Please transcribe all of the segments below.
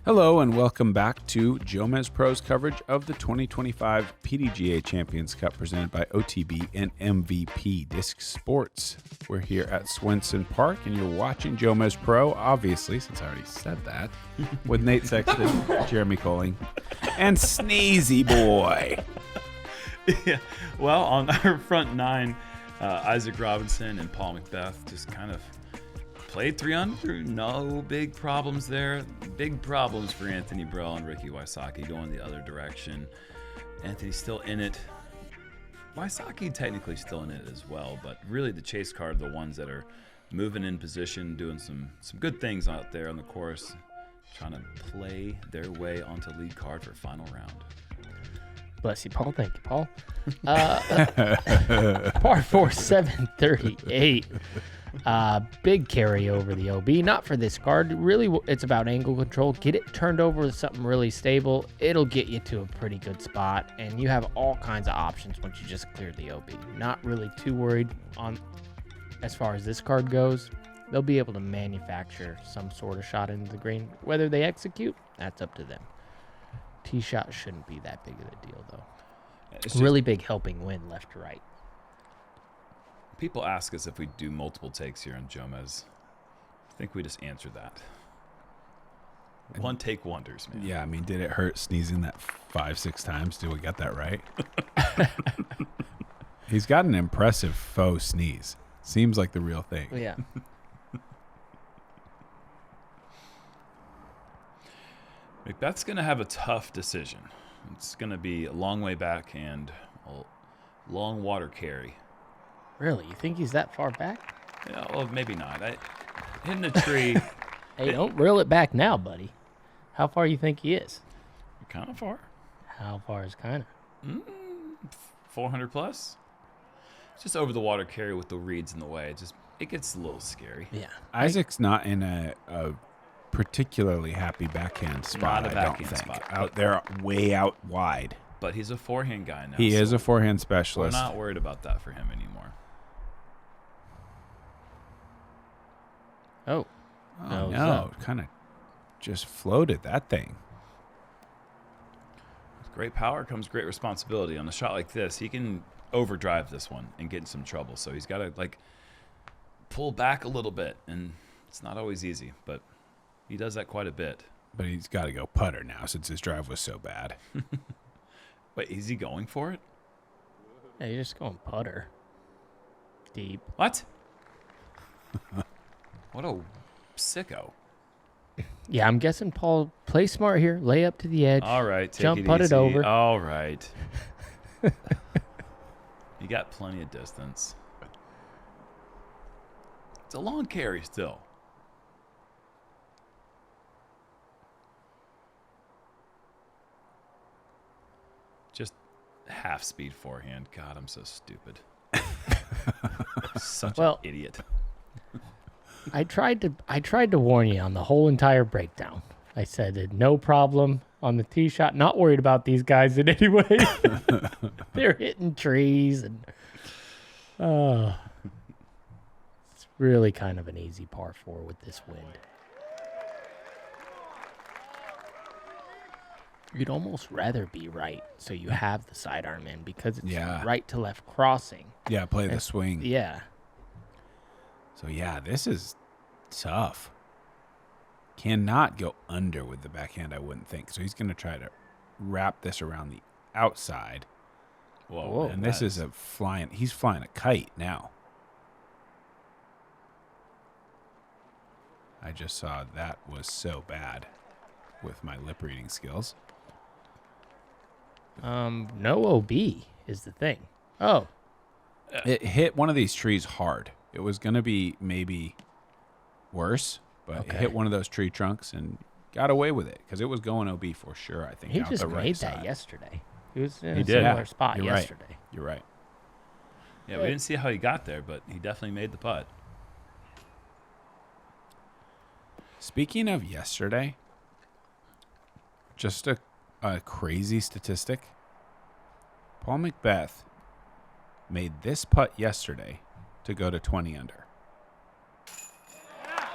Hello and welcome back to JomezPro's coverage of the 2025 PDGA Champions Cup presented by OTB and MVP Disc Sports. We're here at Swenson Park and you're watching JomezPro, obviously, since I already said that, with Nate Sexton, Jeremy Koling, and Sneezy Boy. Yeah, well, on our front nine, Isaac Robinson and Paul McBeth just kind of played 3 under. No big problems there. Big problems for Anthony Burrell and Ricky Wysocki going the other direction. Anthony's still in it. Wysocki technically still in it as well, but really the chase card, the ones that are moving in position, doing some good things out there on the course, trying to play their way onto lead card for final round. Bless you, Paul. Thank you, Paul. Par 4, 738. Big carry over the OB. Not for this card. Really, it's about angle control. Get it turned over to something really stable. It'll get you to a pretty good spot, and you have all kinds of options once you just clear the OB. Not really too worried on as far as this card goes. They'll be able to manufacture some sort of shot into the green. Whether they execute, that's up to them. Tee shot shouldn't be that big of a deal, though. It's really big helping wind left to right. People ask us if we do multiple takes here on Jomez. I think we just answered that. One take wonders, man. Yeah, I mean, did it hurt sneezing that 5-6 times? Did we get that right? He's got an impressive faux sneeze. Seems like the real thing. Yeah. McBeth's going to have a tough decision. It's going to be a long way back and a long water carry. Really? You think he's that far back? Yeah, well, maybe not. Hitting a tree. Hey, don't reel it back now, buddy. How far you think he is? Kind of far. How far is kind of? 400 plus. It's just over the water carry with the reeds in the way. It gets a little scary. Yeah. Isaac's not in a particularly happy backhand spot. Not a backhand spot. Out there, way out wide. But he's a forehand guy now. He is so a forehand we're specialist. not worried about that for him anymore. Oh. Oh, no. Kind of just floated that thing. With great power comes great responsibility. On a shot like this, he can overdrive this one and get in some trouble. So he's got to, pull back a little bit. And it's not always easy, but he does that quite a bit. But he's got to go putter now since his drive was so bad. Wait, is he going for it? Yeah, you're just going putter. Deep. What? What a sicko. Yeah, I'm guessing Paul play smart here. Lay up to the edge. All right. Jump putt it over. All right. You got plenty of distance. It's a long carry still. Just half speed forehand. God, I'm so stupid. Such an idiot. I tried to warn you on the whole entire breakdown. I said that no problem on the tee shot. Not worried about these guys in any way. They're hitting trees and it's really kind of an easy par 4 with this wind. You'd almost rather be right, so you have the sidearm in because it's right to left crossing. Yeah, play the swing. Yeah. So, yeah, this is tough. Cannot go under with the backhand, I wouldn't think. So he's going to try to wrap this around the outside. Whoa. And this is he's flying a kite now. I just saw that was so bad with my lip reading skills. No OB is the thing. Oh. It hit one of these trees hard. It was going to be maybe worse, but it hit one of those tree trunks and got away with it because it was going OB for sure, I think. He out just the right made side. that yesterday. He was in a similar spot yesterday. Right. You're right. Yeah, we didn't see how he got there, but he definitely made the putt. Speaking of yesterday, just a crazy statistic. Paul McBeth made this putt yesterday to go to 20 under.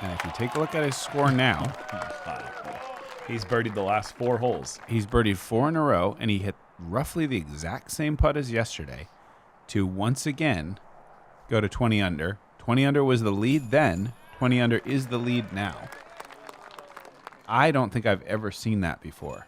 And if you take a look at his score now, He's birdied the last 4 holes. He's birdied 4 in a row, and he hit roughly the exact same putt as yesterday to once again go to 20 under. 20 under was the lead then. 20 under is the lead now. I don't think I've ever seen that before.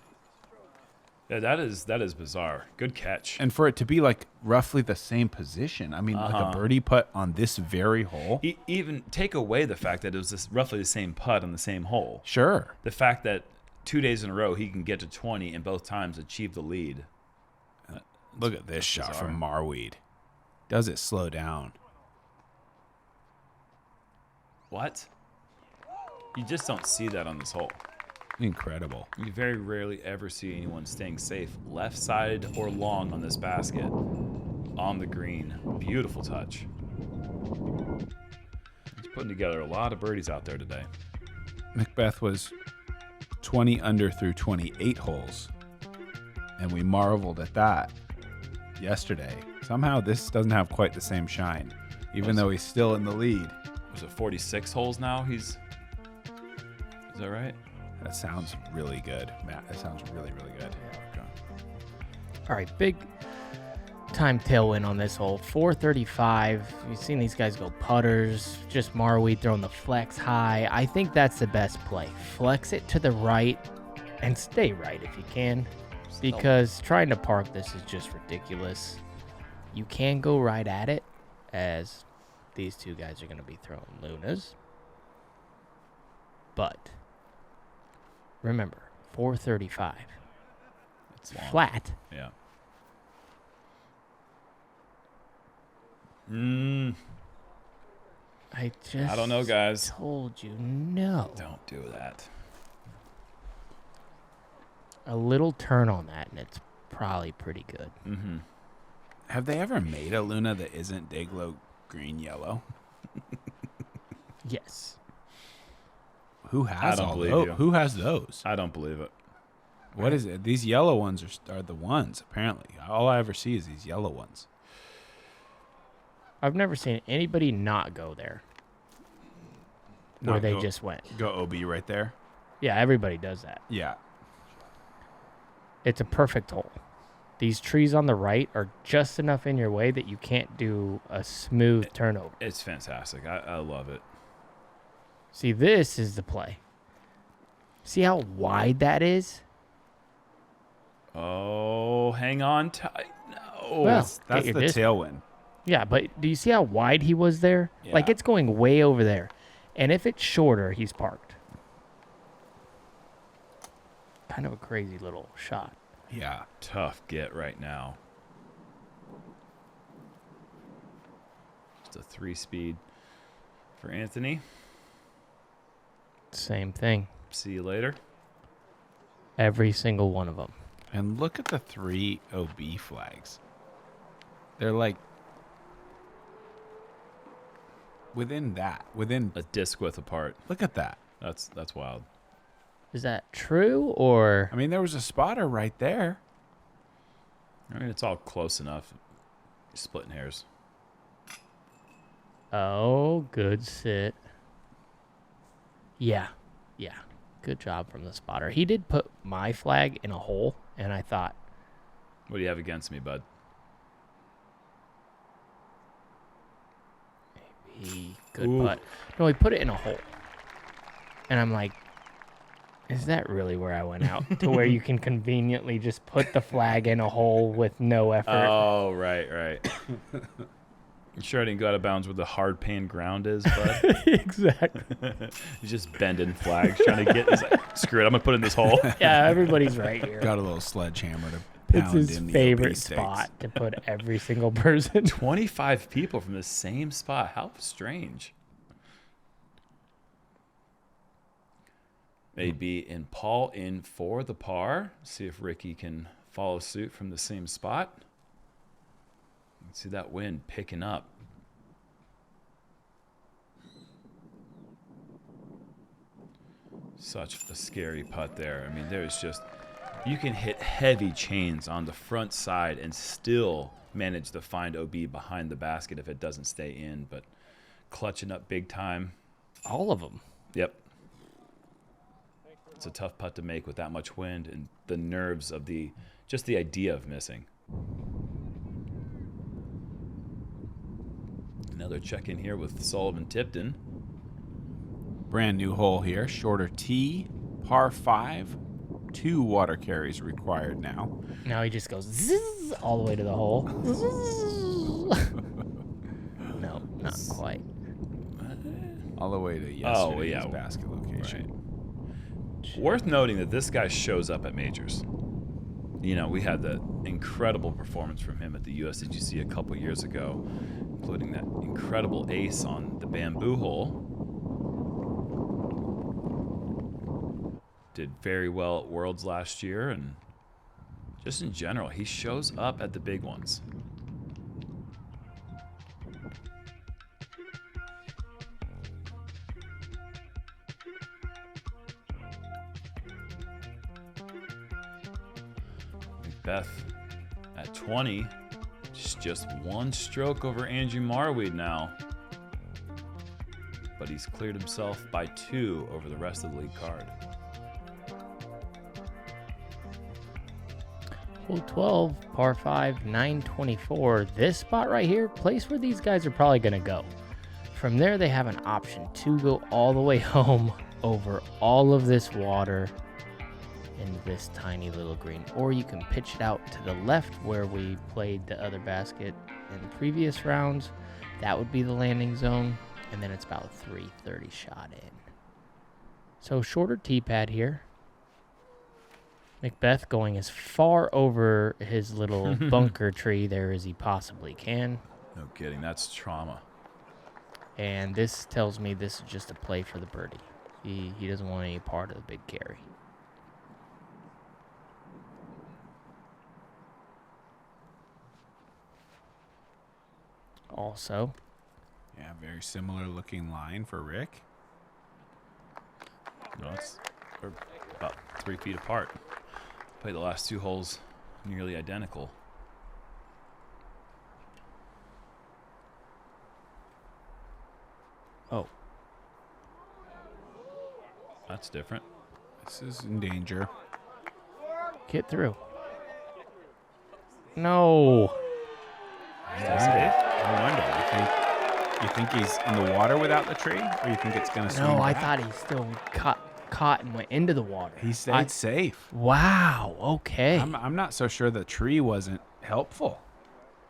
Yeah, that is bizarre. Good catch. And for it to be like roughly the same position, I mean, like a birdie putt on this very hole. Even take away the fact that it was roughly the same putt on the same hole. Sure. The fact that 2 days in a row he can get to 20 and both times achieve the lead. Look at this shot from Marweed. Does it slow down? What? You just don't see that on this hole. Incredible. You very rarely ever see anyone staying safe left side or long on this basket on the green. Beautiful touch. He's putting together a lot of birdies out there today. McBeth was 20 under through 28 holes, and we marveled at that yesterday. Somehow this doesn't have quite the same shine, even though he's still in the lead. Was it 46 holes now? Is that right? That sounds really good, Matt. That sounds really, really good. Okay. All right, big time tailwind on this hole. 435. You've seen these guys go putters. Just Marweed throwing the flex high. I think that's the best play. Flex it to the right and stay right if you can, because trying to park this is just ridiculous. You can go right at it, as these two guys are going to be throwing Lunas. But remember, 435. It's long. Flat. Yeah. I don't know, guys. Told you no. Don't do that. A little turn on that, and it's probably pretty good. Mm-hmm. Have they ever made a Luna that isn't Dayglow green yellow? Yes. Who has I don't all believe those? you. Who has those? I don't believe it. What is it? These yellow ones are the ones, apparently. All I ever see is these yellow ones. I've never seen anybody not go there where they just went. Go OB right there. Yeah, everybody does that. Yeah. It's a perfect hole. These trees on the right are just enough in your way that you can't do a smooth turnover. It's fantastic. I love it. See, this is the play. See how wide that is? Oh, hang on tight. No. Well, That's get the your tailwind. Yeah, but do you see how wide he was there? Yeah. Like, it's going way over there. And if it's shorter, he's parked. Kind of a crazy little shot. Yeah. Tough get right now. Just a 3-speed for Anthony. Same thing. See you later. Every single one of them. And look at the 3 OB flags. They're like within A disc width apart. look at that. That's wild. Is that true, or? I mean, there was a spotter right there. I mean, it's all close enough. Splitting hairs. Oh, good sit. Yeah. Good job from the spotter. He did put my flag in a hole, and I thought, What do you have against me, bud? maybe good Ooh. putt. No, he put it in a hole. And I'm like, is that really where I went out? To where you can conveniently just put the flag in a hole with no effort. Oh, right. You sure I didn't go out of bounds where the hard pan ground is, bud? Exactly. He's just bending flags, trying to get. He's like, screw it, I'm gonna put it in this hole. Yeah, everybody's right here. Got a little sledgehammer to It's pound his in the favorite OB stakes. spot to put every single person. 25 people from the same spot. How strange. AB and Paul in for the par. See if Ricky can follow suit from the same spot. See that wind picking up. Such a scary putt there. I mean, there's just, you can hit heavy chains on the front side and still manage to find OB behind the basket if it doesn't stay in, but clutching up big time. All of them. Yep. It's a tough putt to make with that much wind and the nerves of just the idea of missing. Another check in here with Sullivan Tipton. Brand new hole here. Shorter tee, par 5. 2 water carries required now. Now he just goes zzz, all the way to the hole. No, not quite. All the way to yesterday's basket location. Right. Worth noting that this guy shows up at majors. You know, we had the incredible performance from him at the USDGC a couple years ago, including that incredible ace on the bamboo hole. Did very well at Worlds last year, and just in general, he shows up at the big ones. McBeth at 20, just one stroke over Andrew Marweed now. But he's cleared himself by 2 over the rest of the league card. Hole 12, par 5, 924. This spot right here, place where these guys are probably going to go. From there, they have an option to go all the way home over all of this water into this tiny little green. Or you can pitch it out to the left where we played the other basket in previous rounds. That would be the landing zone. And then it's about 330 shot in. So shorter tee pad here. McBeth going as far over his little bunker tree there as he possibly can. No kidding, that's trauma. And this tells me this is just a play for the birdie. He doesn't want any part of the big carry. Also, Yeah, very similar looking line for Rick. No, we're about 3 feet apart. Played the last 2 holes nearly identical. oh, That's different. This is in danger. get through. No. I wonder. You think he's in the water without the tree, or you think it's going to swing No, I back? thought he still caught and went into the water. He stayed safe. Wow, okay. I'm not so sure the tree wasn't helpful.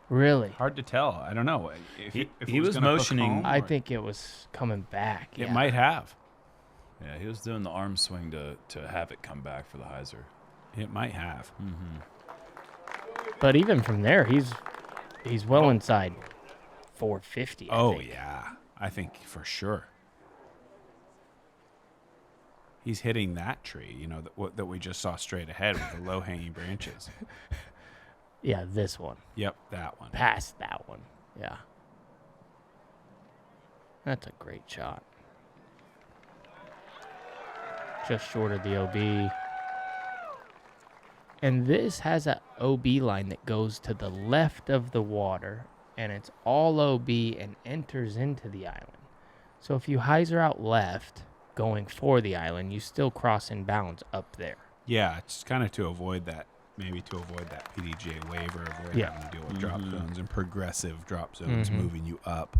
Really? Hard to tell. I don't know. If He it was gonna hook motioning- home, I or- think it was coming back. it Yeah. might have. Yeah, he was doing the arm swing to have it come back for the hyzer. It might have. But even from there, he's well inside 450. I Oh, think. yeah. I think for sure. He's hitting that tree, you know, that we just saw straight ahead with the low-hanging branches. Yeah, this one. Yep, that one. Past that one. Yeah. That's a great shot. Just short of the OB. And this has a OB line that goes to the left of the water, and it's all OB and enters into the island. So if you hyzer out left, going for the island, you still cross in bounds up there. Yeah, it's kind of to avoid that, maybe to avoid that PDGA waiver of where Yeah. having to deal with drop zones and progressive drop zones moving you up.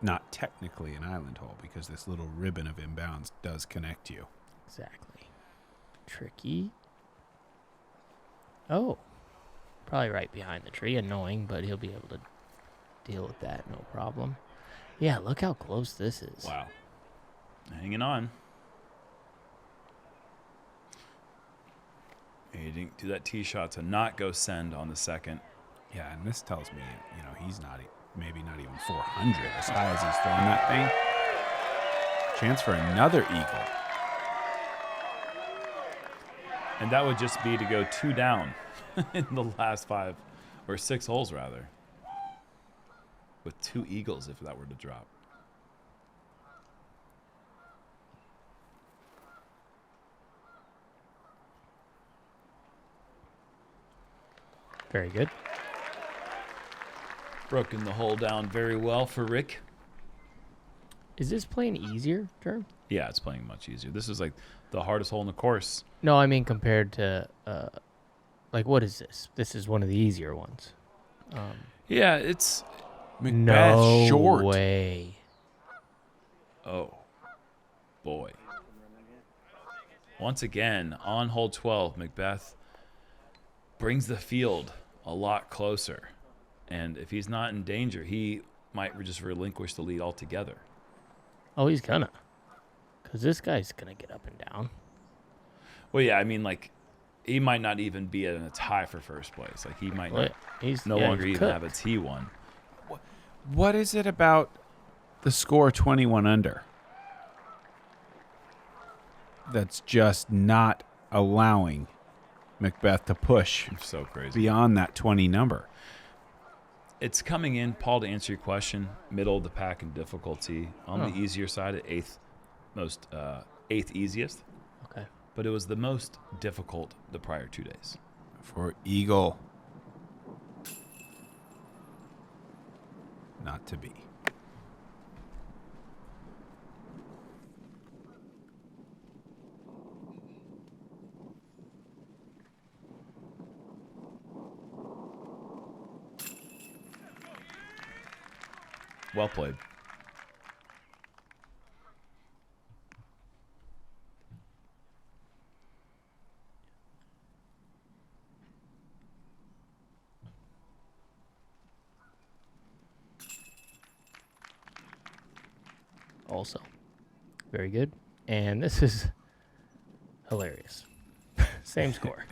Not technically an island hole because this little ribbon of inbounds does connect you. Exactly. Tricky. Oh. Probably right behind the tree. Annoying, but he'll be able to deal with that, no problem. Yeah, look how close this is. Wow. Hanging on. He didn't do that tee shot to not go send on the second. Yeah, and this tells me, you know, he's not, maybe not even 400 as high as he's throwing that thing. Chance for another eagle. And that would just be to go 2 down in the last 5 or 6 holes rather. With 2 eagles if that were to drop. Very good. Broken the hole down very well for Rick. Is this playing easier, Jerm? Yeah, it's playing much easier. This is like the hardest hole in the course. No, I mean compared to, like, what is this? This is one of the easier ones. Yeah, it's McBeth No short. way. oh boy. Once again, on hole 12, McBeth brings the field a lot closer. And if he's not in danger, he might just relinquish the lead altogether. Oh, he's gonna. Because this guy's gonna get up and down. Well, yeah, I mean, like, he might not even be in a tie for first place. Like, he might not, He's no longer he's even cooked. have a T1. What is it about the score 21 under that's just not allowing McBeth to push It's so crazy. beyond that 20 number? It's coming in, Paul, to answer your question, middle of the pack in difficulty. On the Oh. easier side, at eighth easiest. Okay. But it was the most difficult the prior 2 days. For Eagle. Not to be. Well played. Also, very good. And this is hilarious. Same score.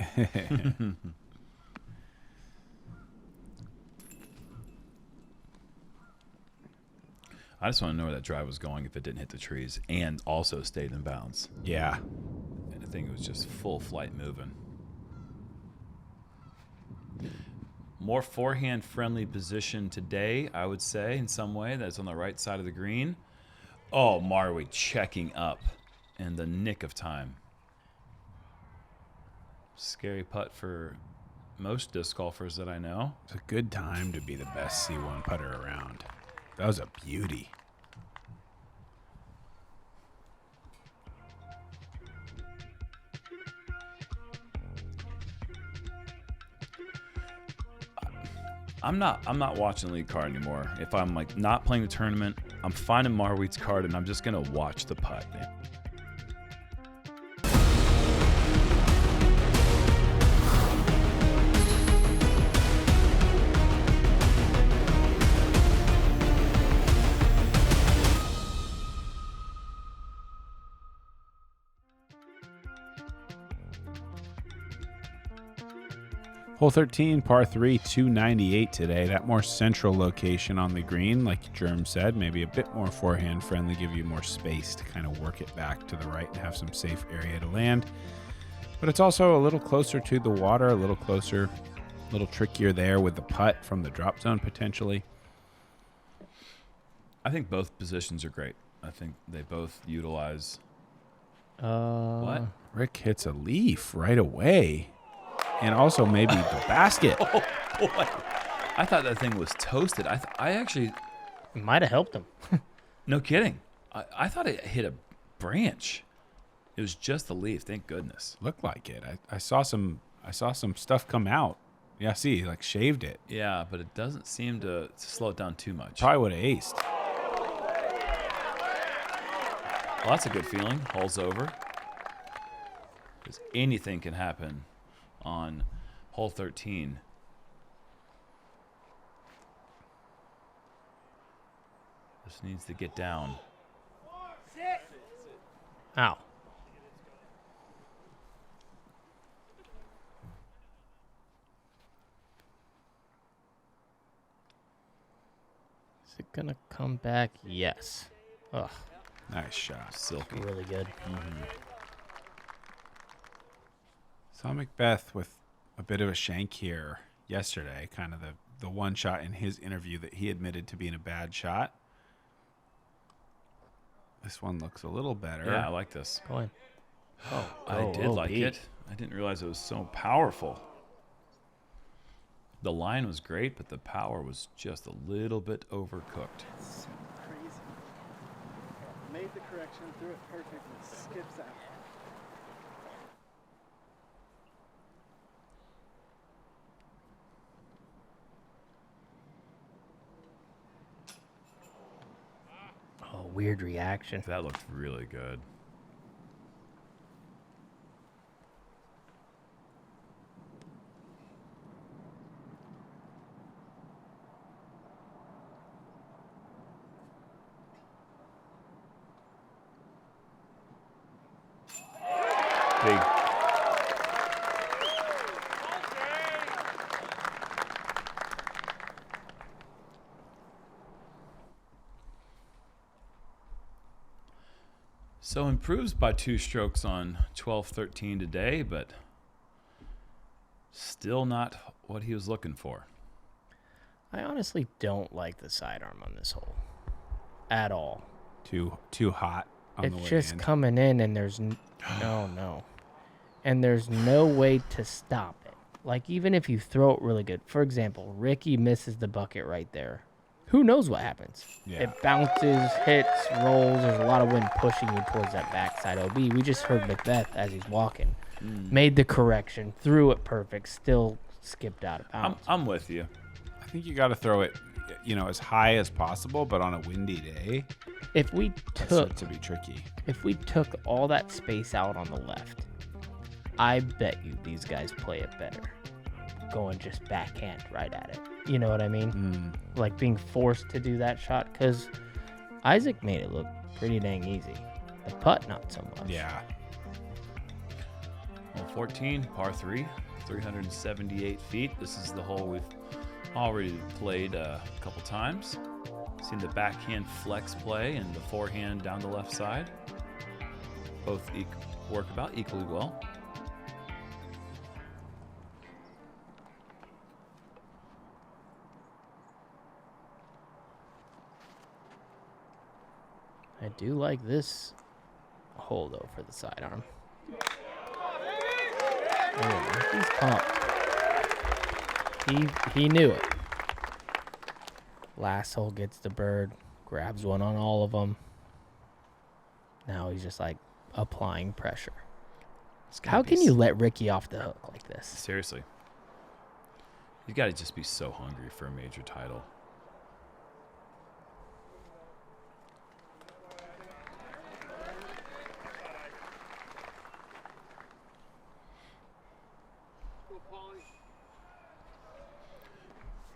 I just want to know where that drive was going if it didn't hit the trees and also stayed in bounds. Yeah. And I think it was just full flight moving. More forehand friendly position today, I would say, in some way. That's on the right side of the green. Oh, Marwi checking up in the nick of time. Scary putt for most disc golfers that I know. It's a good time to be the best C1 putter around. That was a beauty. I'm not watching the lead card anymore. If I'm like not playing the tournament, I'm finding Marweet's card and I'm just gonna watch the putt. Hole 13, par 3, 298 today. That more central location on the green, like Jerm said, maybe a bit more forehand friendly, give you more space to kind of work it back to the right and have some safe area to land. But it's also a little closer to the water, a little closer, a little trickier there with the putt from the drop zone potentially. I think both positions are great. I think they both utilize. What? Rick hits a leaf right away. And also maybe the basket. Oh, boy. I thought that thing was toasted. I actually, It might have helped him. no kidding. I thought it hit a branch. It was just the leaf. Thank goodness. Looked like it. I saw some stuff come out. Yeah, see, like shaved it. Yeah, but it doesn't seem to slow it down too much. Probably would have aced. Well, that's a good feeling. Hole's over. Because anything can happen on hole 13. Just needs to get down. Ow. Is it going to come back? Yes. Ugh, Nice shot. Silky. really good. Saw McBeth with a bit of a shank here yesterday, kind of the one shot in his interview that he admitted to being a bad shot. This one looks a little better. Yeah, I like this. Go in. Oh, I did like it. I didn't realize it was so powerful. The line was great, but the power was just a little bit overcooked. Made the correction, threw it perfect, and skips out. Oh, weird reaction. That looked really good. Big. So improves by 2 strokes on 12-13 today, but still not what he was looking for. I honestly don't like the sidearm on this hole at all. Too hot on the way It's just in. coming in, and there's no. And there's no way to stop it. Like, even if you throw it really good. For example, Ricky misses the bucket right there. Who knows what happens? Yeah. It bounces, hits, rolls. There's a lot of wind pushing you towards that backside OB. We just heard McBeth as he's walking. Made the correction, threw it perfect, still skipped out of bounds. I'm with you. I think you got to throw it, as high as possible, but on a windy day, If we that's took it to be tricky. If we took all that space out on the left, I bet you these guys play it better. Going just backhand right at it. You know what I mean? Like being forced to do that shot, because Isaac made it look pretty dang easy. The putt, not so much. Yeah. Hole 14, par 3, 378 feet. This is the hole we've already played a couple times. Seen the backhand flex play and the forehand down the left side. Both work about equally well. I do like this hole, though, for the sidearm. Oh, he's pumped. He knew it. Last hole gets the bird, grabs one on all of them. Now he's just like applying pressure. How can you let Ricky off the hook like this? Seriously. You got to just be so hungry for a major title.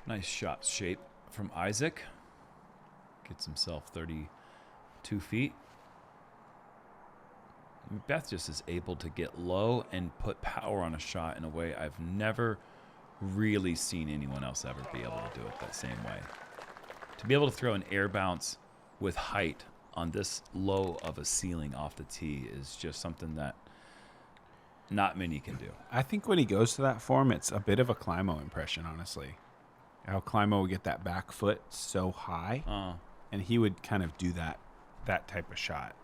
Nice shot shape from Isaac. Gets himself 32 feet. McBeth just is able to get low and put power on a shot in a way I've never really seen anyone else ever be able to do it that same way. To be able to throw an air bounce with height on this low of a ceiling off the tee is just something that not many can do. I think when he goes to that form, it's a bit of a Climo impression, honestly. How Climo would get that back foot so high, and he would kind of do that type of shot.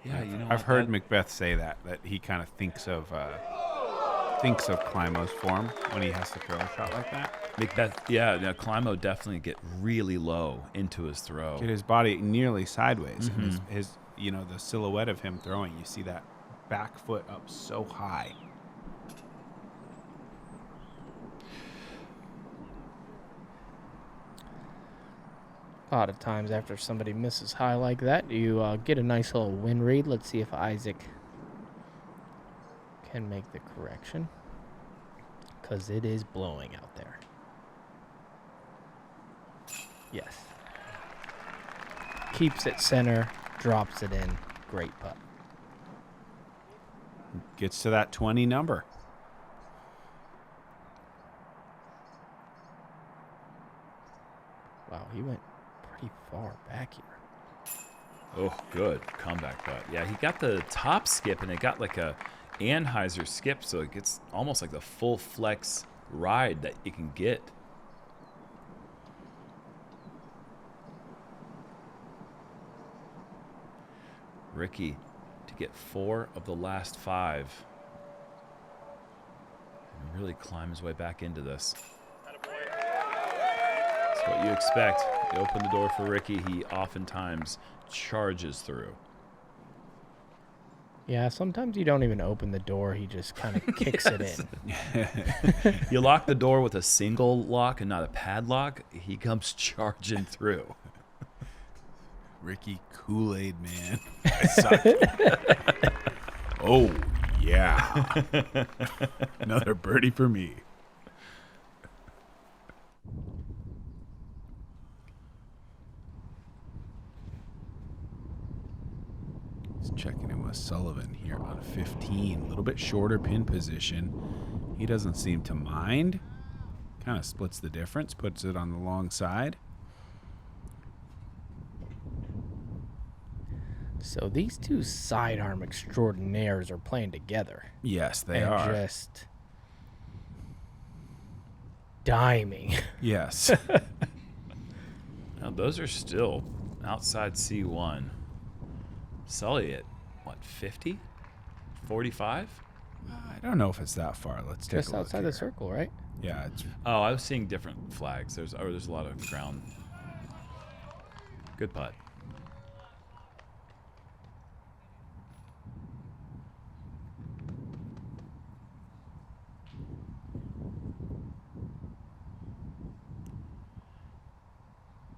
Yeah, you know, I've heard McBeth say that he kind of thinks of Climo's form when he has to throw a shot like that. McBeth, yeah, Climo definitely get really low into his throw. Get his body nearly sideways, and his the silhouette of him throwing. You see that back foot up so high. A lot of times after somebody misses high like that, you get a nice little wind read. Let's see if Isaac can make the correction, because it is blowing out there. Yes. Keeps it center, drops it in. Great putt. Gets to that 20 number. Wow, he went pretty far back here. Oh, good comeback putt. Yeah, he got the top skip, and it got like a Anheuser skip, so it gets almost like the full flex ride that you can get. Ricky to get 4 of the last 5 and really climb his way back into this. That's what you expect. You open the door for Ricky, he oftentimes charges through. Yeah, sometimes you don't even open the door. He just kind of kicks it in. You lock the door with a single lock and not a padlock, he comes charging through. Ricky Kool-Aid man. Wysocki. Oh, yeah. Another birdie for me. He's checking in with Sullivan here on 15. A little bit shorter pin position. He doesn't seem to mind. Kind of splits the difference, puts it on the long side. So these two sidearm extraordinaires are playing together. Yes, they and are. Just diming. Yes. Now, those are still outside C1. Sully at, what, 50? 45? I don't know if it's that far. Let's take Just a look outside here. the circle, right? Yeah, it's Oh, I was seeing different flags. There's a lot of ground. Good putt.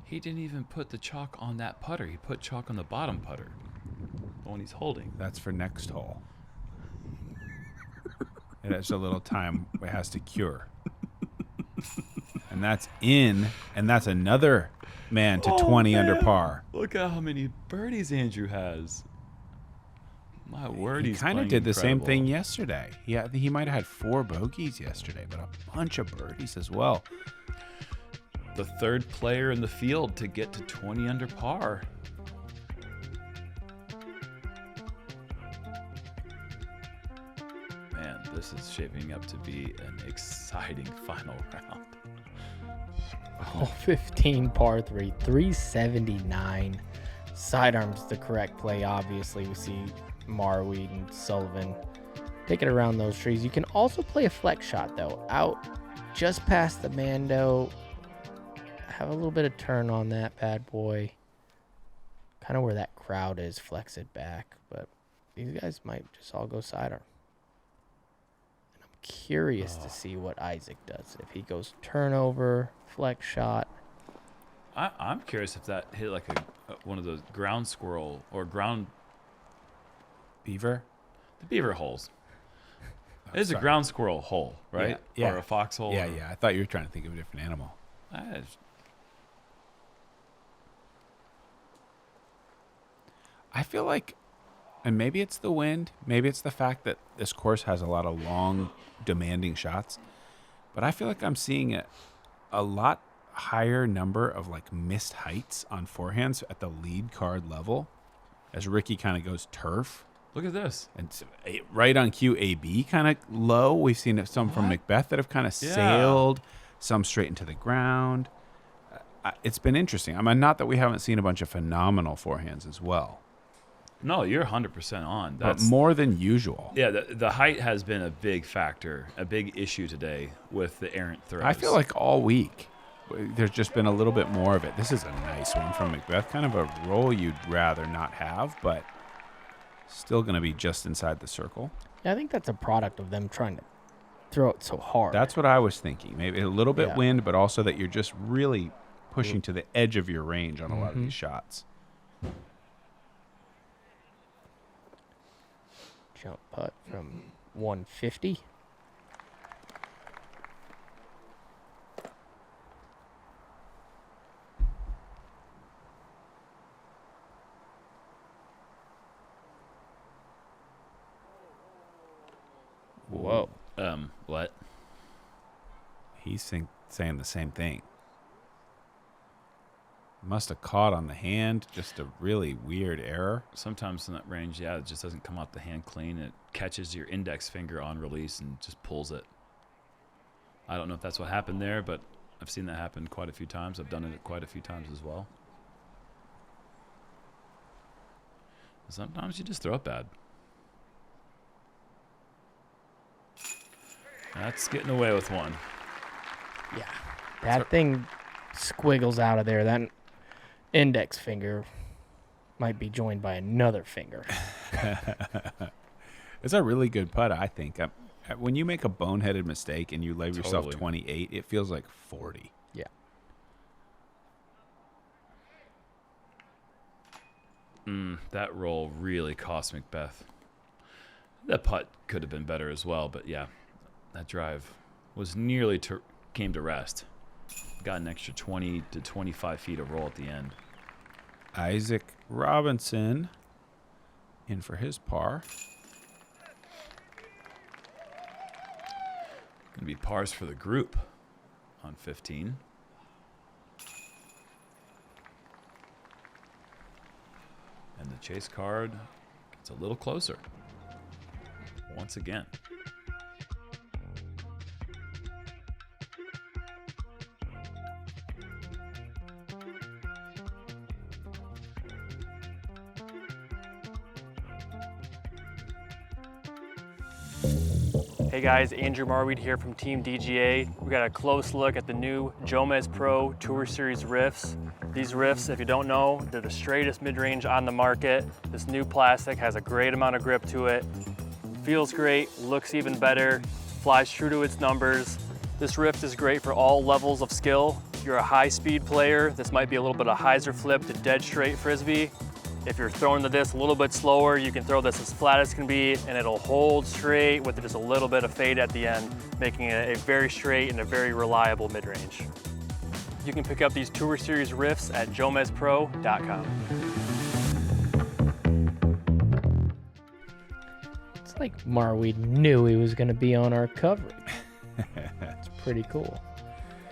He didn't even put the chalk on that putter. He put chalk on the bottom putter, the one he's holding. that's for next hole. It has a little time it has to cure. And that's in, and that's another man to 20 under par. Look at how many birdies Andrew has. My word, He he's kind of playing did the same incredible. thing yesterday. Yeah, he might have had 4 bogeys yesterday, but a bunch of birdies as well. The third player in the field to get to 20 under par. Man, this is shaping up to be an exciting final round. Hole 15, par 3, 379. Sidearm's the correct play, obviously. We see Marweed and Sullivan take it around those trees. You can also play a flex shot, though. Out just past the Mando. Have a little bit of turn on that bad boy. Kind of where that crowd is, flex it back. But these guys might just all go sidearm. And I'm curious to see what Isaac does. If he goes turnover, flex shot. I'm curious if that hit like one of those ground squirrel or ground Beaver? the beaver holes. It's a sorry. ground squirrel hole, right? Yeah. Or a fox hole. Yeah, or- yeah. I thought you were trying to think of a different animal. I feel like, and maybe it's the wind, maybe it's the fact that this course has a lot of long, demanding shots, but I feel like I'm seeing a lot higher number of like missed heights on forehands at the lead card level as Ricky kind of goes turf. Look at this. And right on cue, AB kind of low. We've seen some from McBeth that have kind of Yeah. sailed, some straight into the ground. It's been interesting. I mean, not that we haven't seen a bunch of phenomenal forehands as well, No, you're 100% on. but more than usual. Yeah, the height has been a big factor, a big issue today with the errant throws. I feel like all week there's just been a little bit more of it. This is a nice one from McBeth. Kind of a roll you'd rather not have, but still going to be just inside the circle. Yeah, I think that's a product of them trying to throw it so hard. That's what I was thinking. Maybe a little bit Yeah. wind, but also that you're just really pushing to the edge of your range on a lot of these shots. Jump putt from 150. Whoa. What? He's saying the same thing. Must have caught on the hand. Just a really weird error. Sometimes in that range, yeah, it just doesn't come off the hand clean. It catches your index finger on release and just pulls it. I don't know if that's what happened there, but I've seen that happen quite a few times. I've done it quite a few times as well. Sometimes you just throw it bad. That's getting away with one. Yeah. That thing squiggles out of there. That index finger might be joined by another finger. It's a really good putt, I think. When you make a boneheaded mistake and you leave yourself Totally. 28, it feels like 40. Yeah. That roll really cost McBeth. That putt could have been better as well, but yeah, that drive was nearly came to rest. Got an extra 20 to 25 feet of roll at the end. Isaac Robinson in for his par. Going to be pars for the group on 15. And the chase card gets a little closer. Once again. Hey guys, Andrew Marweed here from Team DGA. We got a close look at the new JomezPro Tour Series riffs. These riffs, if you don't know, they're the straightest mid-range on the market. This new plastic has a great amount of grip to it. Feels great, looks even better, flies true to its numbers. This riff is great for all levels of skill. If you're a high-speed player, this might be a little bit of hyzer flip to dead straight frisbee. If you're throwing the disc a little bit slower, you can throw this as flat as can be and it'll hold straight with just a little bit of fade at the end, making it a very straight and a very reliable mid-range. You can pick up these Tour Series riffs at JomezPro.com. It's like Marweed knew he was going to be on our coverage. It's pretty cool.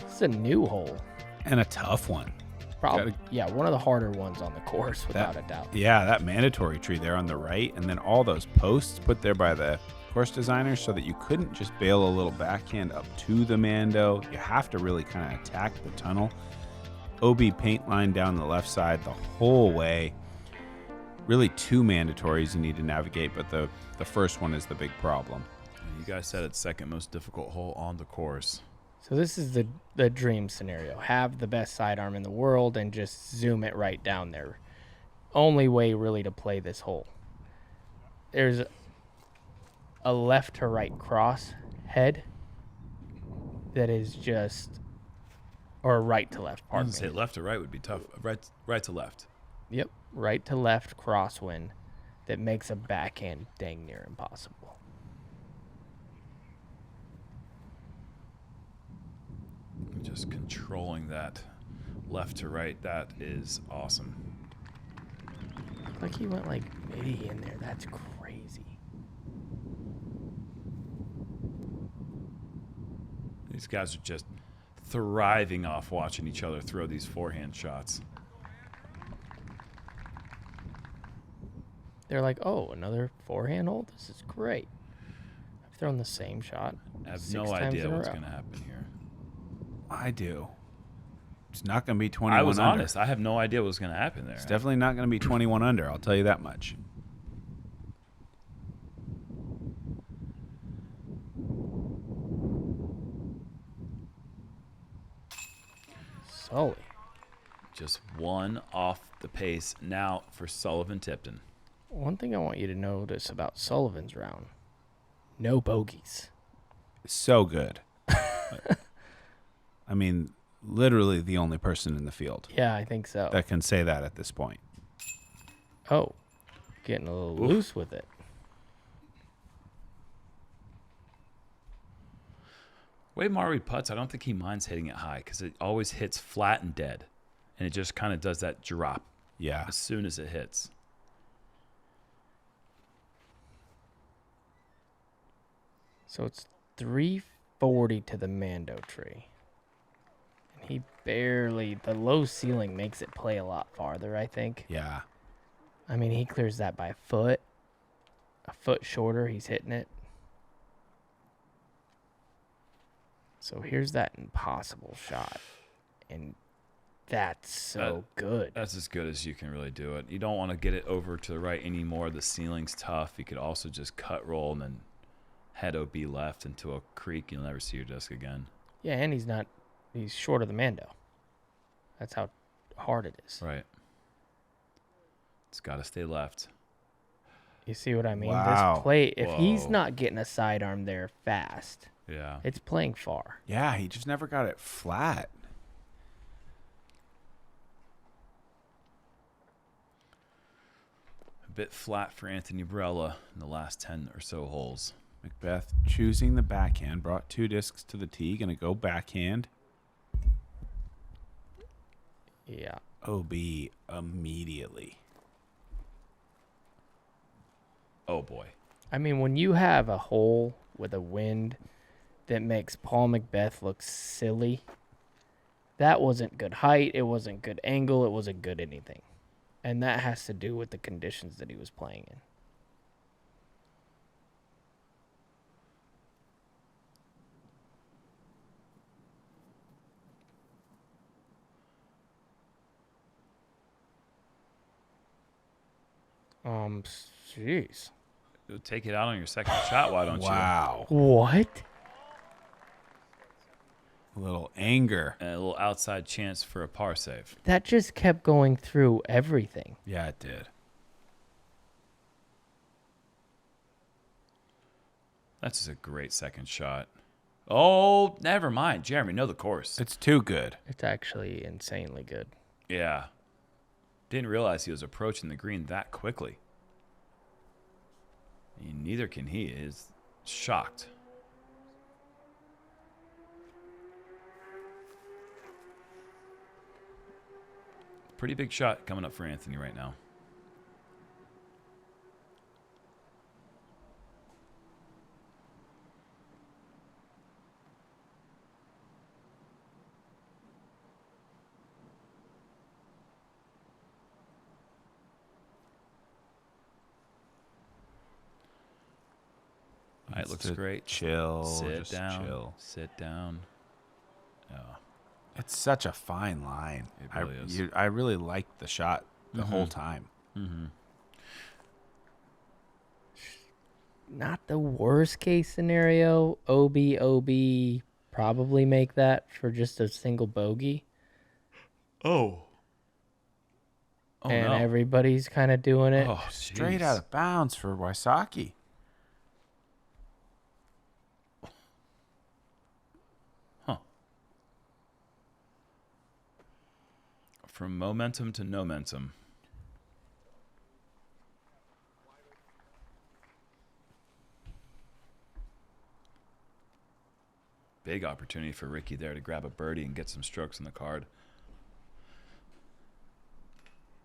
It's a new hole. And a tough one. Probably, yeah, one of the harder ones on the course, without a doubt. Yeah, that mandatory tree there on the right, and then all those posts put there by the course designers so that you couldn't just bail a little backhand up to the Mando. You have to really kind of attack the tunnel. OB paint line down the left side the whole way. Really two mandatories you need to navigate, but the first one is the big problem. You guys said it's second most difficult hole on the course. So this is the dream scenario. Have the best sidearm in the world and just zoom it right down there. Only way really to play this hole. There's a left to right cross head that is just, or right to left, I pardon was gonna me. say left to right would be tough. Right to left. Yep, right to left crosswind that makes a backhand dang near impossible. Just controlling that left to right, that is awesome. Looked like he went like midi in there. That's crazy. These guys are just thriving off watching each other throw these forehand shots. They're like, oh, another forehand hole? This is great. I've thrown the same shot. I have 6 no times idea in a what's row. going to happen here. I do. It's not going to be 21 I was under. honest. I have no idea what was going to happen there. It's definitely not going to be 21 under, I'll tell you that much. Sully. Just one off the pace now for Sullivan Tipton. One thing I want you to notice about Sullivan's round, no bogeys. So good. I mean, literally the only person in the field Yeah, I think so. that can say that at this point. Oh, getting a little loose with it. Way Marweed putts, I don't think he minds hitting it high because it always hits flat and dead. And it just kind of does that drop Yeah. as soon as it hits. So it's 340 to the Mando tree. And he barely, the low ceiling makes it play a lot farther, I think. Yeah. I mean, he clears that by a foot shorter, he's hitting it. So here's that impossible shot. And that's so good. That's as good as you can really do it. You don't want to get it over to the right anymore. The ceiling's tough. You could also just cut roll and then head OB left into a creek. You'll never see your disc again. Yeah, and he's short of the Mando. That's how hard it is. Right. It's got to stay left. You see what I mean? Wow. This play, if he's Whoa. not getting a sidearm there fast, Yeah. it's playing far. Yeah, he just never got it flat. A bit flat for Anthony Barela in the last 10 or so holes. McBeth choosing the backhand, brought 2 discs to the tee, going to go backhand. Yeah. OB immediately. Oh, boy. I mean, when you have a hole with a wind that makes Paul McBeth look silly, that wasn't good height. It wasn't good angle. It wasn't good anything. And that has to do with the conditions that he was playing in. Jeez. Take it out on your second shot, why don't Wow. What? A little anger. you? And a little outside chance for a par save. That just kept going through everything. Yeah, it did. That's just a great second shot. Oh, never mind. Jeremy, know the course. It's too good. It's actually insanely good. Yeah. Didn't realize he was approaching the green that quickly. Neither can he. Is shocked. Pretty big shot coming up for Anthony right now. It looks Just great. Chill. Sit just down. chill. Sit down. Yeah. It's such a fine line. It really is. I really liked the shot the whole time. Mm-hmm. Not the worst case scenario. OB, probably make that for just a single bogey. Oh. Oh, and no. everybody's kind of doing it. Oh, Straight jeez. out of bounds for Wysocki. Huh. From momentum to no momentum. Big opportunity for Ricky there to grab a birdie and get some strokes on the card.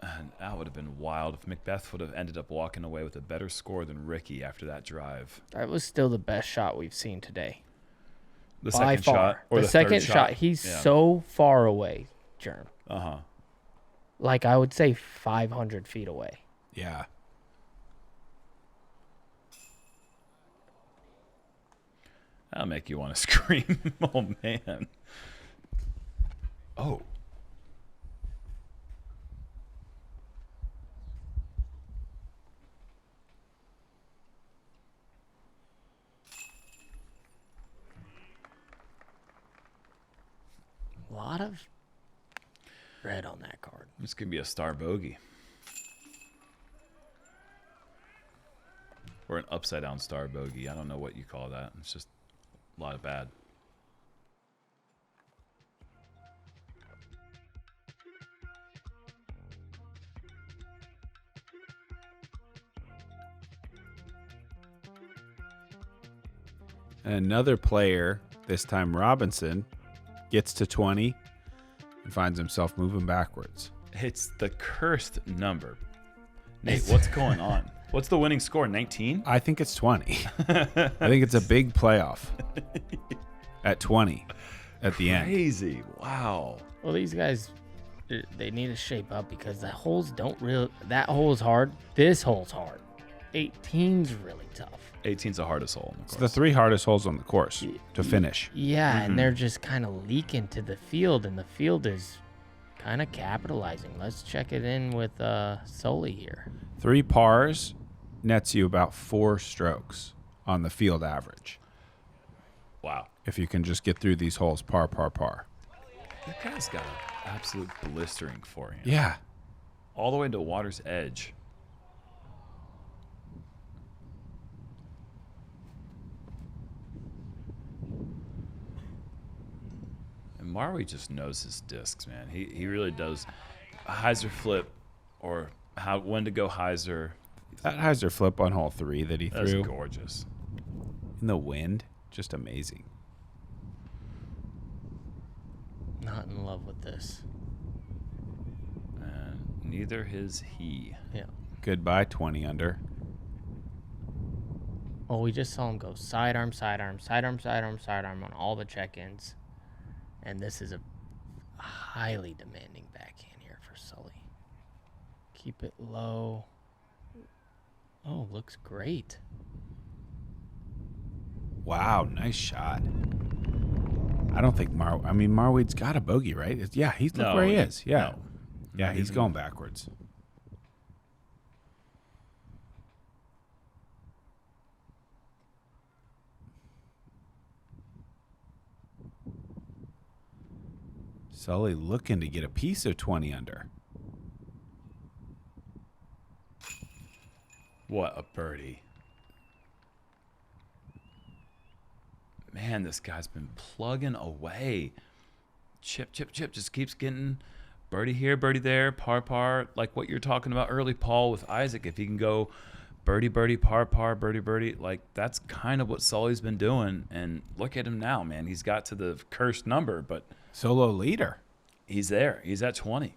And that would have been wild if McBeth would have ended up walking away with a better score than Ricky after that drive. That was still the best shot we've seen today. The By second far. shot or the the second third shot, he's Yeah. so far away, Jerm. Uh-huh. Like, I would say 500 feet away. Yeah. That'll make you want to scream. Oh, man. Oh. A lot of red on that card. This could be a star bogey. Or an upside down star bogey. I don't know what you call that. It's just a lot of bad. Another player, this time Robinson, gets to 20 and finds himself moving backwards. It's the cursed number. Nate, what's going on? What's the winning score? 19? I think it's 20. I think it's a big playoff at 20 at the end. Crazy. Wow. Well, these guys, they need to shape up because the holes don't really. That hole is hard. This hole's hard. 18's really tough. 18's the hardest hole in the It's course. the 3 hardest holes on the course to finish. Yeah, and they're just kind of leaking to the field, and the field is kind of capitalizing. Let's check it in with Sully here. 3 pars nets you about 4 strokes on the field average. Wow. If you can just get through these holes par, par, par. That guy's got an absolute blistering forehand. Yeah. All the way to water's edge. And Marwi just knows his discs, man. He really does. A hyzer flip or when to go hyzer. That hyzer flip on hole 3 that he That's threw gorgeous. in the wind, just amazing. Not in love with this. And neither is he. Yeah. Goodbye, 20 under. Well, we just saw him go sidearm, sidearm, sidearm, sidearm, sidearm on all the check-ins. And this is a highly demanding backhand here for Sully. Keep it low. Oh, looks great. Wow, nice shot. I don't think Marweed's got a bogey, right? Look where he is. Yeah. No. Yeah, he's going backwards. Sully looking to get a piece of 20 under. What a birdie. Man, this guy's been plugging away. Chip, chip, chip. Just keeps getting birdie here, birdie there, par, par. Like what you're talking about early, Paul, with Isaac. If he can go birdie, birdie, par, par, birdie, birdie. Like that's kind of what Sully's been doing. And look at him now, man. He's got to the cursed number, but Solo leader. he's there. He's at 20.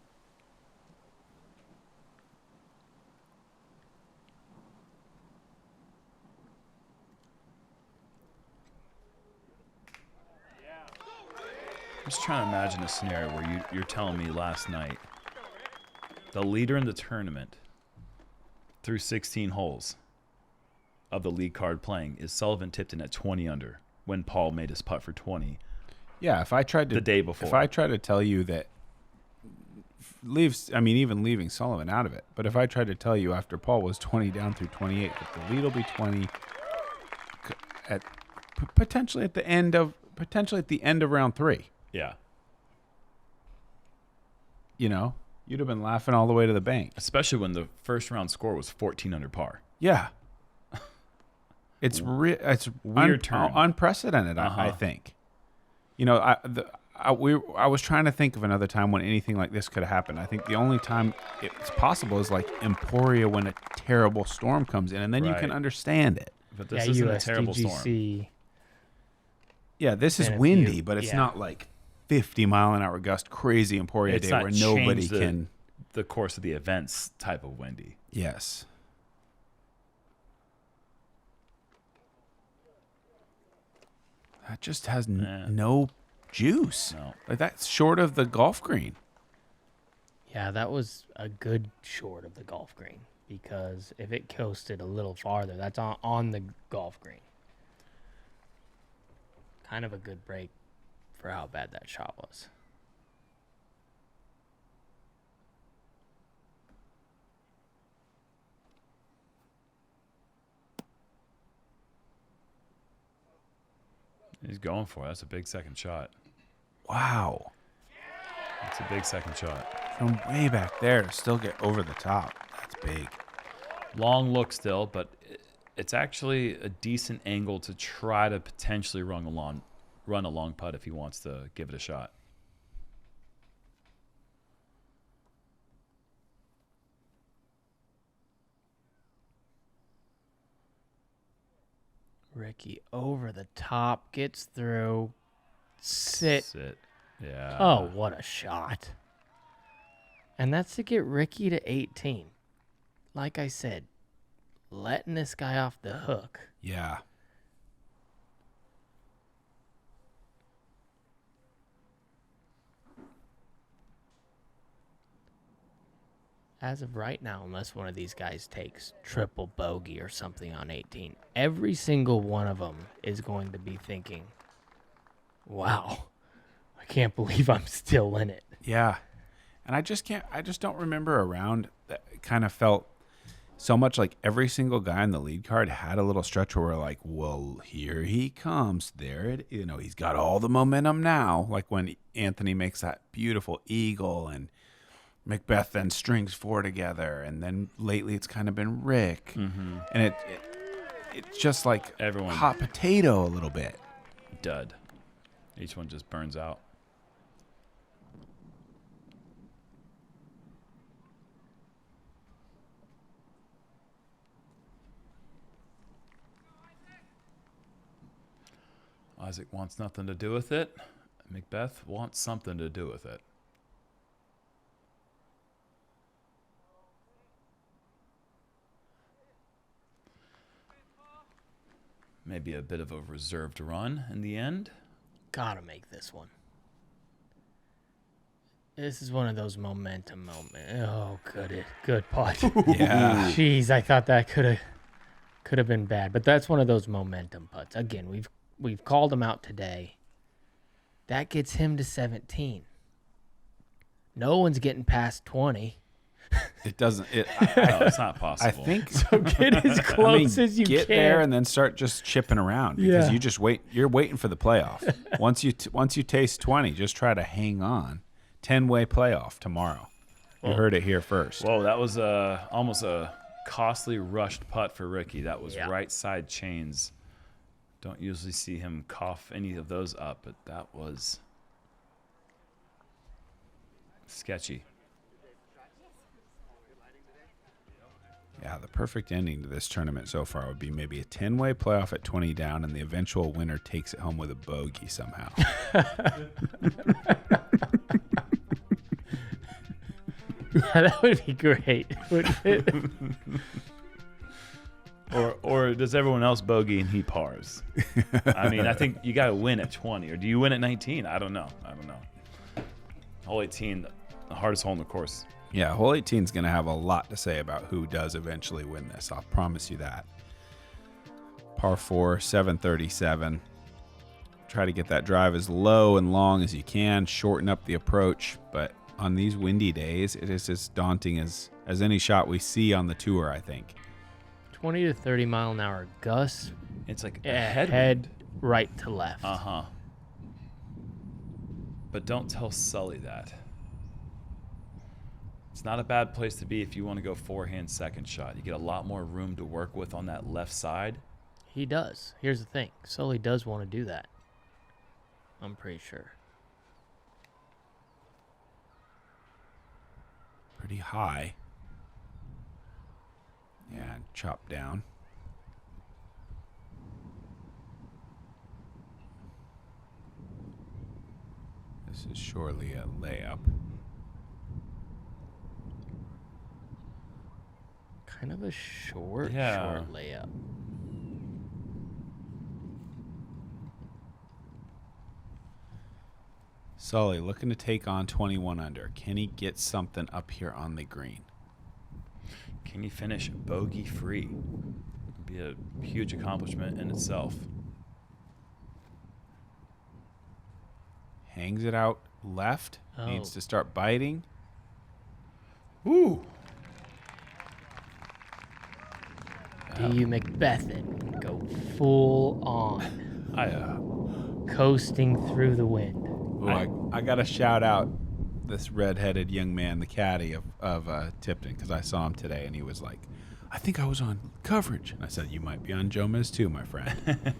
I'm just trying to imagine a scenario where you're telling me last night the leader in the tournament through 16 holes of the lead card playing is Sullivan Tipton at 20 under when Paul made his putt for 20 Yeah, if I tried to the day before. If I tried to tell you that even leaving Sullivan out of it, but if I tried to tell you after Paul was 20 down through 28 that the lead will be 20 at potentially at the end of round 3. Yeah. You know, you'd have been laughing all the way to the bank. Especially when the first round score was 14 under par. Yeah. It's Weird turn. Unprecedented, I think. You know, I was trying to think of another time when anything like this could have happened. I think the only time it's possible is like Emporia when a terrible storm comes in, and then you can Right. understand it. But this isn't a terrible storm. USDGC. Yeah, this is And if windy, you- but it's yeah. not like 50-mile-an-hour gust crazy Emporia It's day not where nobody changed can. the course of the events type of windy. Yes. That just has no juice. No. Like that's short of the golf green. Yeah, that was a good short of the golf green because if it coasted a little farther, that's on the golf green. Kind of a good break for how bad that shot was. He's going for it. That's a big second shot. Wow. That's a big second shot. From way back there to still get over the top. That's big. Long look still, but it's actually a decent angle to try to potentially run a long putt if he wants to give it a shot. Ricky over the top, gets through. Sit. Yeah. Oh, what a shot. And that's to get Ricky to 18. Like I said, letting this guy off the hook. Yeah. As of right now, unless one of these guys takes triple bogey or something on 18, every single one of them is going to be thinking, wow, I can't believe I'm still in it. Yeah. And I just don't remember a round that kind of felt so much like every single guy on the lead card had a little stretch where we're like, well, here he comes. There it, he's got all the momentum now. Like when Anthony makes that beautiful eagle and McBeth then strings four together. And then lately it's kind of been Rick. Mm-hmm. And it's just like everyone hot potato a little bit. Dud. Each one just burns out. Isaac wants nothing to do with it. McBeth wants something to do with it. Maybe a bit of a reserved run in the end. Gotta make this one. This is one of those momentum moments. Oh, good putt. Yeah. Jeez, I thought that could have been bad, but that's one of those momentum putts. Again, we've called him out today. That gets him to 17. No one's getting past 20. It doesn't. No, it's not possible. I think So get as close as you get can. there and then start just chipping around because Yeah. you just wait. You're waiting for the playoff. Once you taste 20, just try to hang on. 10-way playoff tomorrow. You heard it here first. Whoa, that was almost a costly rushed putt for Ricky. That was Yeah. right side chains. Don't usually see him cough any of those up, but that was sketchy. Yeah, the perfect ending to this tournament so far would be maybe a 10-way playoff at 20 down, and the eventual winner takes it home with a bogey somehow. Yeah, that would be great, wouldn't it? Or does everyone else bogey and he pars? I mean, I think you got to win at 20. Or do you win at 19? I don't know. Hole 18, the hardest hole in the course. Yeah, hole 18 is going to have a lot to say about who does eventually win this. I'll promise you that. Par 4, 737. Try to get that drive as low and long as you can. Shorten up the approach. But on these windy days, it is as daunting as any shot we see on the tour, I think. 20 to 30 mile an hour gusts. It's like a Head right to left. Uh-huh. But don't tell Sully that. It's not a bad place to be if you want to go forehand second shot. You get a lot more room to work with on that left side. He does. Here's the thing. Sully does want to do that. I'm pretty sure. Pretty high. Yeah, chop down. This is surely a layup. Kind of a short layup. Sully looking to take on 21 under. Can he get something up here on the green? Can you finish bogey free? It'd be a huge accomplishment in itself. Hangs it out left. Oh. Needs to start biting. Woo! Do you McBeth it? Go full on. Coasting through the wind. Ooh, I got to shout out this redheaded young man, the caddy of Tipton, because I saw him today, and he was like, I think I was on coverage. And I said, you might be on Jomez too, my friend.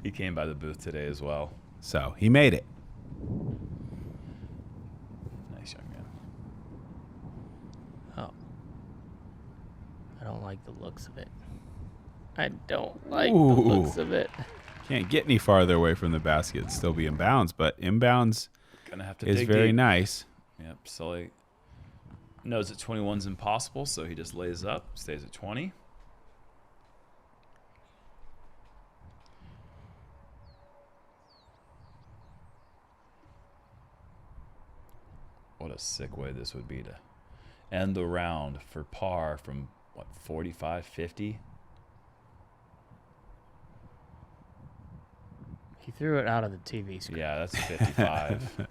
He came by the booth today as well. So he made it. Nice young man. Oh. I don't like the looks of it. I don't like the looks of it. Can't get any farther away from the basket and still be in bounds, but inbounds Gonna have to is dig very deep. nice. Yep, Sully knows that 21's impossible, so he just lays up, stays at 20. What a sick way this would be to end the round for par from, 45, 50? He threw it out of the TV screen. Yeah, that's 55.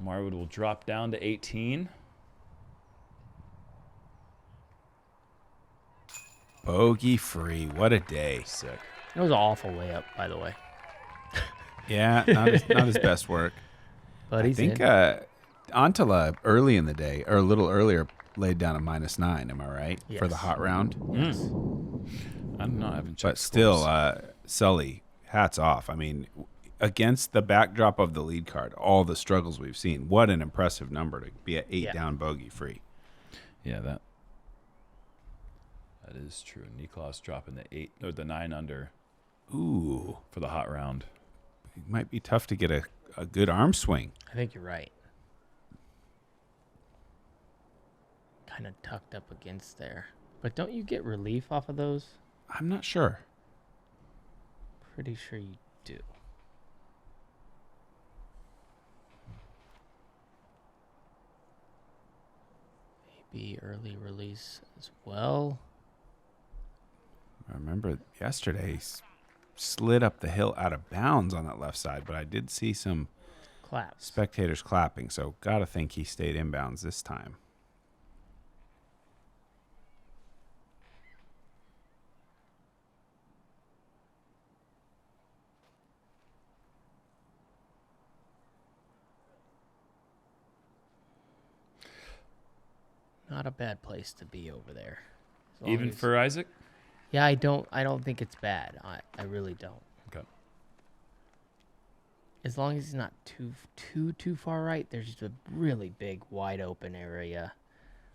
Marwood will drop down to 18. Bogey free. What a day. Sick. It was an awful layup, by the way. Yeah, not his best work. But I he's think in. Antala early in the day, or a little earlier, laid down a -9. Am I right? For the Yes. hot round. Yes. I'm not having checked. But still, scores. Sully, hats off. I mean, against the backdrop of the lead card, all the struggles we've seen, what an impressive number to be at 8 down bogey free. Yeah, that is true. Niklaus dropping the 8 or the 9 under Ooh, for the hot round. it might be tough to get a good arm swing. I think you're right. Kind of tucked up against there. But don't you get relief off of those? I'm not sure. Pretty sure you do. Maybe early release as well. I remember yesterday he slid up the hill out of bounds on that left side, but I did see some Claps. spectators clapping, so got to think he stayed inbounds this time. Not a bad place to be over there. As long Even as- for Isaac? Yeah, I don't think it's bad. I really don't. Okay. As long as he's not too far right, there's just a really big wide open area.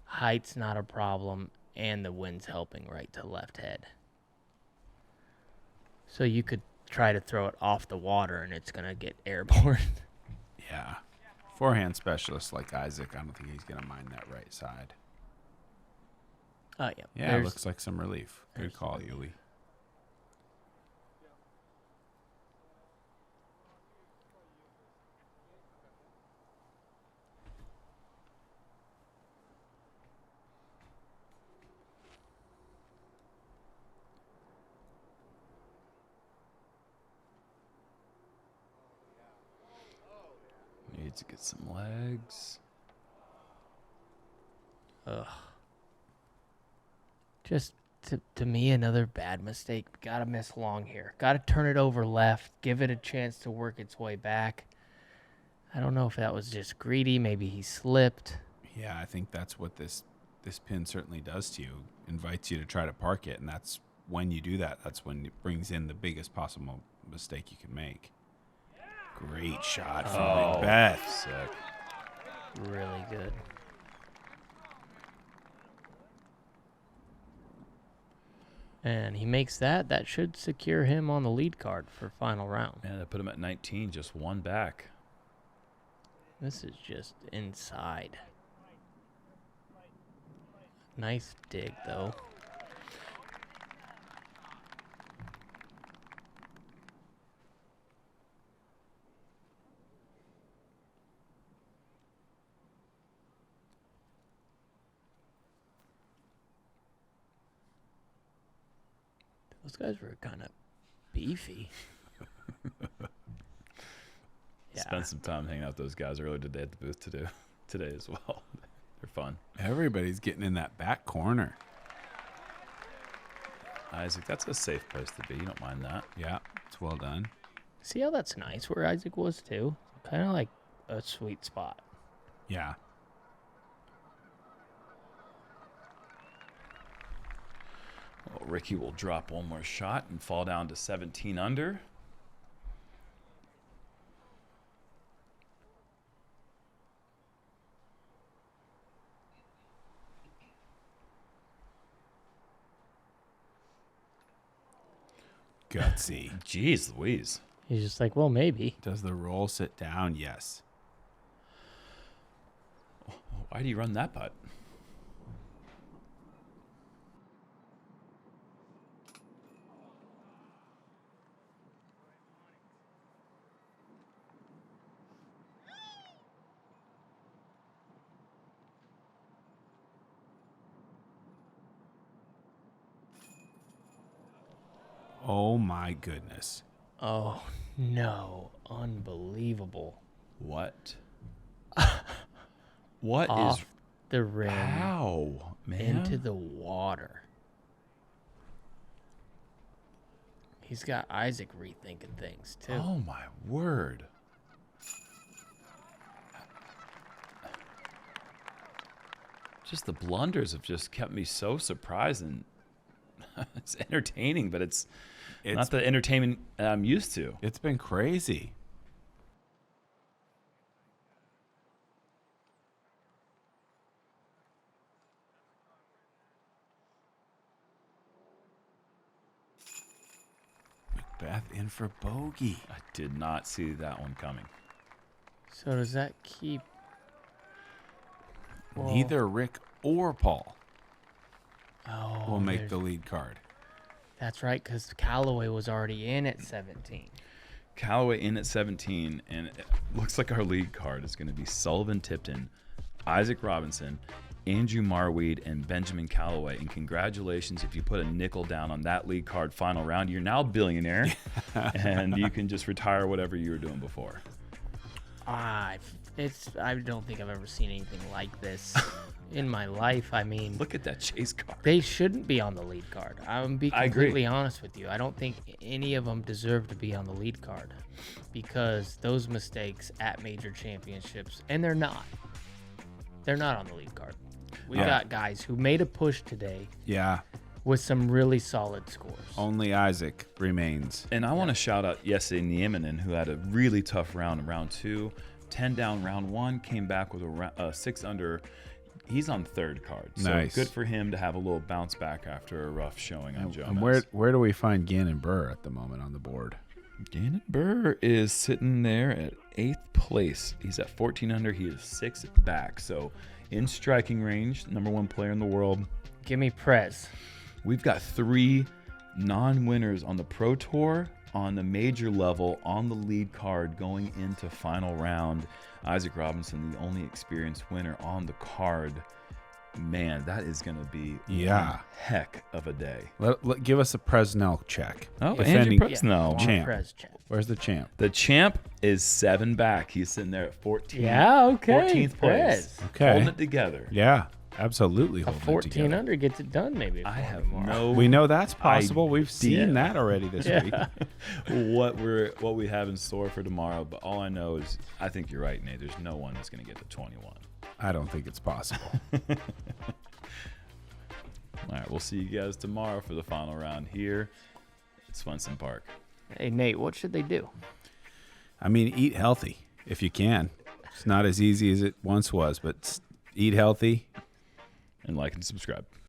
Height's not a problem, and the wind's helping right to left head. So you could try to throw it off the water and it's gonna get airborne. Yeah. Forehand specialist like Isaac, I don't think he's going to mind that right side. Oh yeah. Yeah, it There's- looks like some relief. Good there's call, relief. Yuli. Needs to get some legs. Ugh. Just to me, another bad mistake. Gotta miss long here. Gotta turn it over left. Give it a chance to work its way back. I don't know if that was just greedy. Maybe he slipped. Yeah, I think that's what this pin certainly does to you. Invites you to try to park it, and that's when you do that. That's when it brings in the biggest possible mistake you can make. Great shot from McBeth. Sick. Really good. And he makes that. That should secure him on the lead card for final round. Man, I put him at 19, just one back. This is just inside. Nice dig, though. Those guys were kind of beefy. Yeah. Spent some time hanging out with those guys earlier today at the booth today as well. They're fun. Everybody's getting in that back corner. Isaac, that's a safe place to be. You don't mind that. Yeah, it's well done. See how that's nice where Isaac was, too? Kind of like a sweet spot. Yeah. Well, Ricky will drop one more shot and fall down to 17 under. Gutsy. Jeez Louise. He's just like, well, maybe. Does the roll sit down? Yes. Why do you run that putt? Oh my goodness. Oh, no. Unbelievable. What? What Off is the rim how, man? into the water. He's got Isaac rethinking things, too. Oh, my word. Just the blunders have just kept me so surprised, and it's entertaining, but it's not the entertainment I'm used to. It's been crazy. McBeth in for bogey. I did not see that one coming. So does that keep... Well, Neither Rick or Paul oh, will make there's- the lead card. That's right, because Callaway was already in at 17. Callaway in at 17, and it looks like our lead card is going to be Sullivan Tipton, Isaac Robinson, Andrew Marweed, and Benjamin Callaway. And congratulations if you put a nickel down on that lead card final round. You're now a billionaire, and you can just retire whatever you were doing before. I don't think I've ever seen anything like this in my life. I mean, Look at that chase card. they shouldn't be on the lead card. I'm be I agree. completely honest with you. I don't think any of them deserve to be on the lead card because those mistakes at major championships, and they're not on the lead card. We Yeah. got guys who made a push today Yeah, with some really solid scores. only Isaac remains. And I want to shout out Jesse Nieminen, who had a really tough round in round 2. 10 down round 1, came back with a 6 under. He's on third card. So Nice. good for him to have a little bounce back after a rough showing on Jomez. And where do we find Gannon Burr at the moment on the board? Gannon Burr is sitting there at 8th place. He's at 14 under. He is 6 back. So in striking range, #1 player in the world. Give me Prez. We've got 3 non-winners on the Pro Tour, on the major level, on the lead card going into final round. Isaac Robinson, the only experienced winner on the card. Man, that is going to be one heck of a day. Give us a Presnell check. Oh, Defending Andrew Presnell. champ. Prez check. Where's the champ? The champ is 7 back. He's sitting there at 14. Yeah, okay. 14th place. Prez. Okay. Holding it together. Yeah, absolutely. A holding it 14 together. under gets it done maybe. I for have tomorrow. no We know that's possible. We've idea. seen that already this week. what we have in store for tomorrow, but all I know is I think you're right, Nate. There's no one that's going to get to 21. I don't think it's possible. All right, we'll see you guys tomorrow for the final round here at Swenson Park. Hey, Nate, what should they do? I mean, eat healthy if you can. It's not as easy as it once was, but eat healthy. And like and subscribe.